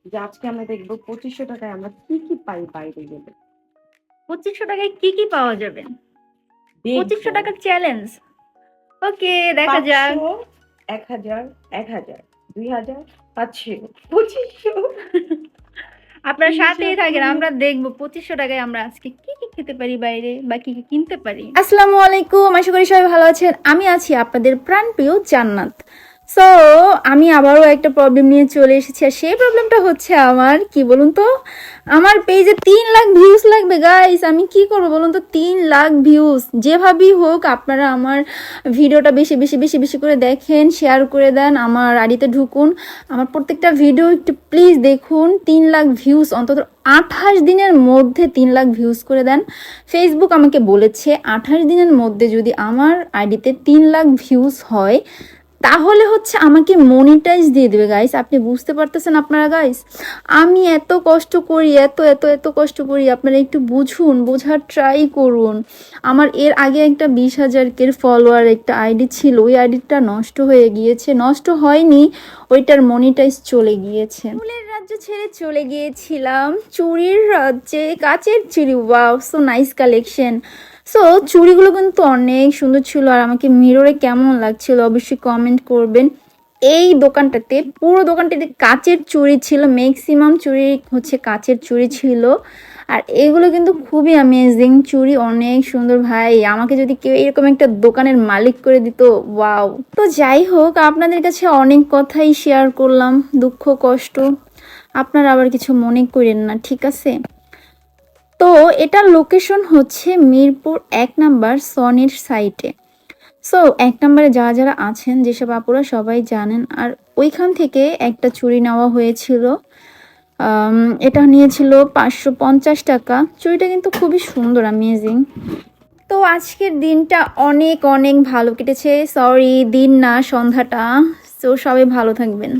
যে আজকে আমরা দেখবো ২৫০০ টাকায় আমরা কি, কি পাই বাইরে গেলে। ২৫০০ টাকায় কি, কি পাওয়া যাবে? দেখবো ২৫০০ টাকার চ্যালেঞ্জ। ওকে, দেখা যাক। ৫০০, ১০০০, ১০০০, ২০০০, ৫০০, ২৫০০, আপনারা ৩০০, সাথেই থাকেন। ২০০০। আমরা দেখব ২৫০০ টাকায় আমরা আজকে কি, কি খেতে পারি বাইরে বা কি, কি কিনতে পারি। আসসালামু আলাইকুম। আশা করি সবাই ভালো আছেন। আমি আছি আপনাদের প্রাণপ্রিয় জান্নাত। সো আমি আবারও একটা প্রবলেম নিয়ে চলে এসেছি। আর সেই প্রবলেমটা হচ্ছে আমার কি বলুন তো, আমার পেজে ৩ লাখ ভিউজ লাগবে গাইস। আমি কি করবো বলুন তো? ৩ লাখ ভিউজ যেভাবেই হোক আপনারা আমার ভিডিওটা বেশি বেশি বেশি বেশি করে দেখেন, শেয়ার করে দেন, আমার আইডিতে ঢুকুন, আমার প্রত্যেকটা ভিডিও একটু প্লিজ দেখুন। ৩ লাখ ভিউজ অন্তত ২৮ দিনের মধ্যে ৩ লাখ ভিউজ করে দেন। ফেসবুক আমাকে বলেছে ২৮ দিনের মধ্যে যদি আমার আইডিতে ৩ লাখ ভিউজ হয় তাহলে হচ্ছে আমাকে মনিটাইজ দিয়ে দেবে গাইস। আপনি বুঝতে পারতেছেন আপনারা গাইস? আমি এত কষ্ট করি, এত এত এত কষ্ট করি, আপনারা একটু বুঝুন, বোঝার ট্রাই করুন। আমার এর আগে একটা ২০,০০০ ফলোয়ার একটা আইডি ছিল, ওই আইডিটা নষ্ট হয়ে গিয়েছে। নষ্ট হয়নি, ওইটার মনিটাইজ চলে গিয়েছে। ফুলের রাজ্য ছেড়ে চলে গিয়েছিলাম চুড়ির রাজ্যে, কাচের চুড়ি। Wow, so nice collection. So চুড়িগুলো কিন্তু অনেক সুন্দর ছিল। আর আমাকে মিররে কেমন লাগছিল অবশ্যই কমেন্ট করবেন। এই দোকানটাতে, পুরো দোকানটাতে কাচের চুড়ি ছিল, ম্যাক্সিমাম চুড়ি হচ্ছে কাচের চুড়ি ছিল। আর এগুলো কিন্তু খুবই অ্যামেজিং চুড়ি, অনেক সুন্দর ভাই। আমাকে যদি কেউ এরকম একটা দোকানের মালিক করে দিত, ওয়াও। তো যাই হোক, আপনাদের কাছে অনেক কথাই শেয়ার করলাম, দুঃখ কষ্ট, আপনারা আবার কিছু মনে করেন না, ঠিক আছে? তো এটার লোকেশন হচ্ছে মিরপুর ১ নাম্বার সনির সাইটে। সো ১ নাম্বারে যারা যারা আছেন, যেসব আপুরা সবাই জানেন। আর ওইখান থেকে একটা চুড়ি নেওয়া হয়েছিল, এটা নিয়েছিল ৫৫০ টাকা। চুড়িটা কিন্তু খুবই সুন্দর, অ্যামেজিং। তো আজকের দিনটা অনেক অনেক ভালো কেটেছে। সরি, দিন না, সন্ধ্যাটা। তো সবাই ভালো থাকবেন।